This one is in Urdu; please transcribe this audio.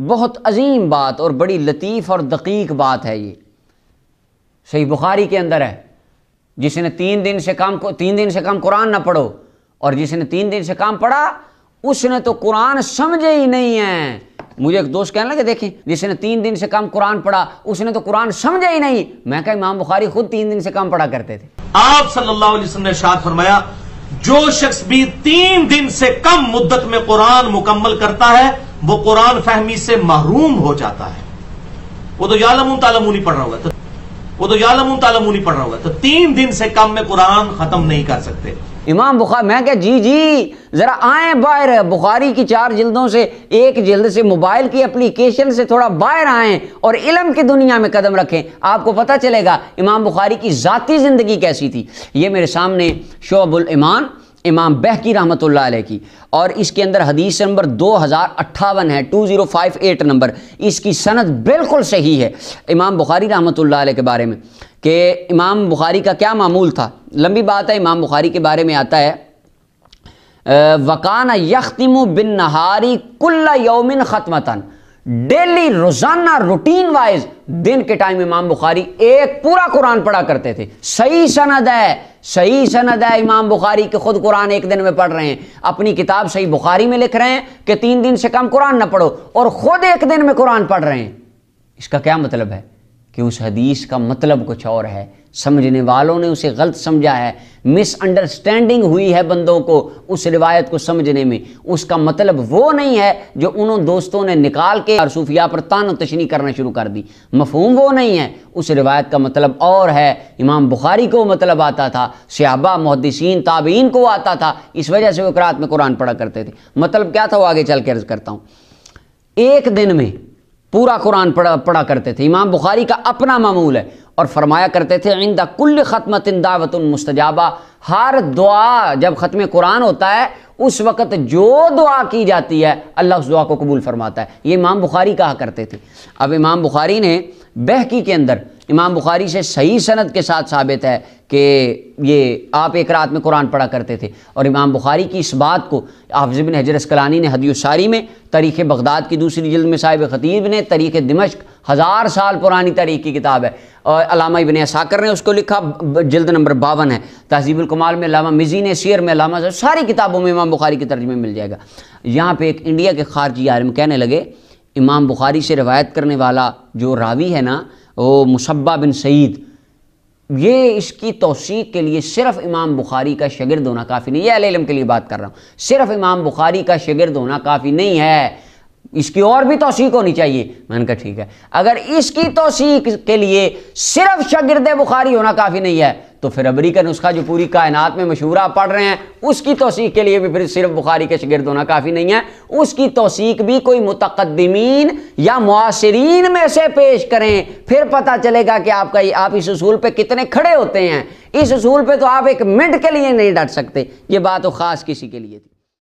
بہت عظیم بات اور بڑی لطیف اور دقیق بات ہے یہ، صحیح بخاری کے اندر ہے، جس نے 3 دن سے کم قرآن نہ پڑھو، اور جس نے 3 دن سے کام پڑھا اس نے تو قرآن سمجھے ہی نہیں ہے۔ مجھے ایک دوست کہنے لگے دیکھیں جس نے 3 دن سے کم قرآن پڑھا اس نے تو قرآن سمجھے ہی نہیں۔ میں کہا امام بخاری خود 3 دن سے کم پڑھا کرتے تھے۔ آپ صلی اللہ علیہ وسلم نے ارشاد فرمایا جو شخص بھی 3 دن سے کم مدت میں قرآن مکمل کرتا ہے وہ قرآن فہمی سے محروم ہو جاتا ہے۔ وہ تو یعلمون تعلمون ہی پڑھ رہا ہوگا تو 3 دن سے کم میں قرآن ختم نہیں کر سکتے۔ امام بخاری، میں کہا جی ذرا آئیں باہر، بخاری کی 4 جلدوں سے 1 جلد سے موبائل کی اپلیکیشن سے تھوڑا باہر آئیں اور علم کی دنیا میں قدم رکھیں، آپ کو پتہ چلے گا امام بخاری کی ذاتی زندگی کیسی تھی۔ یہ میرے سامنے شعب الایمان امام بہقی رحمۃ اللہ علیہ کی، اور اس کے اندر حدیث نمبر 2058 ہے، 2058 نمبر، اس کی سند بالکل صحیح ہے امام بخاری رحمۃ اللہ علیہ کے بارے میں، کہ امام بخاری کا کیا معمول تھا۔ لمبی بات ہے، امام بخاری کے بارے میں آتا ہے وَقَانَ يَخْتِمُ بِالنَّهَارِ كُلَّ يَوْمٍ خَتْمَةً، ڈیلی روزانہ روٹین وائز دن کے ٹائم امام بخاری ایک پورا قرآن پڑھا کرتے تھے۔ صحیح سند ہے امام بخاری کے خود قرآن ایک دن میں پڑھ رہے ہیں، اپنی کتاب صحیح بخاری میں لکھ رہے ہیں کہ 3 دن سے کم قرآن نہ پڑھو، اور خود ایک دن میں قرآن پڑھ رہے ہیں۔ اس کا کیا مطلب ہے کہ اس حدیث کا مطلب کچھ اور ہے، سمجھنے والوں نے اسے غلط سمجھا ہے، مس انڈرسٹینڈنگ ہوئی ہے بندوں کو اس روایت کو سمجھنے میں۔ اس کا مطلب وہ نہیں ہے جو انہوں دوستوں نے نکال کے اور صوفیاء پر طعن و تشنیع کرنا شروع کر دی، مفہوم وہ نہیں ہے، اس روایت کا مطلب اور ہے۔ امام بخاری کو مطلب آتا تھا، صحابہ، محدثین، تابعین کو آتا تھا، اس وجہ سے وہ قرات میں قرآن پڑھا کرتے تھے۔ مطلب کیا تھا وہ آگے چل کے عرض کرتا ہوں۔ ایک دن میں پورا قرآن پڑھا کرتے تھے، امام بخاری کا اپنا معمول ہے، اور فرمایا کرتے تھے عند کل ختمۃ دعوت مستجابہ، ہر دعا جب ختم قرآن ہوتا ہے اس وقت جو دعا کی جاتی ہے اللہ اس دعا کو قبول فرماتا ہے۔ یہ امام بخاری کہا کرتے تھے۔ اب امام بخاری نے بہقی کے اندر امام بخاری سے صحیح سند کے ساتھ ثابت ہے کہ یہ آپ ایک رات میں قرآن پڑھا کرتے تھے، اور امام بخاری کی اس بات کو حافظ ابن حجر اسقلانی نے ہدی الساری میں، تاریخ بغداد کی 2 جلد میں صاحب خطیب نے، تاریخ دمشق 1000 سال پرانی تاریخ کی کتاب ہے، اور علامہ ابن عساکر نے اس کو لکھا، جلد نمبر 52 ہے، تہذیب الکمال میں علامہ مزی نے، سیر میں علامہ، ساری کتابوں میں امام بخاری کے ترجمے مل جائے گا۔ یہاں پہ ایک انڈیا کے خارجی عالم کہنے لگے امام بخاری سے روایت کرنے والا جو راوی ہے نا وہ مصبہ بن سعید، یہ اس کی توثیق کے لیے صرف امام بخاری کا شاگرد ہونا کافی نہیں ہے۔ اہل علم کے لیے بات کر رہا ہوں، صرف امام بخاری کا شاگرد ہونا کافی نہیں ہے، اس کی اور بھی توثیق ہونی چاہیے۔ میں نے کہا ٹھیک ہے، اگر اس کی توثیق کے لیے صرف شاگرد بخاری ہونا کافی نہیں ہے تو پھر ابری کا نسخہ جو پوری کائنات میں مشہور آپ پڑھ رہے ہیں اس کی توثیق کے لیے بھی پھر صرف بخاری کے شاگرد ہونا کافی نہیں ہے، اس کی توثیق بھی کوئی متقدمین یا معاصرین میں سے پیش کریں، پھر پتہ چلے گا کہ آپ اس اصول پہ کتنے کھڑے ہوتے ہیں۔ اس اصول پہ تو آپ 1 منٹ کے لیے نہیں ڈٹ سکتے۔ یہ بات تو خاص کسی کے لیے تھی۔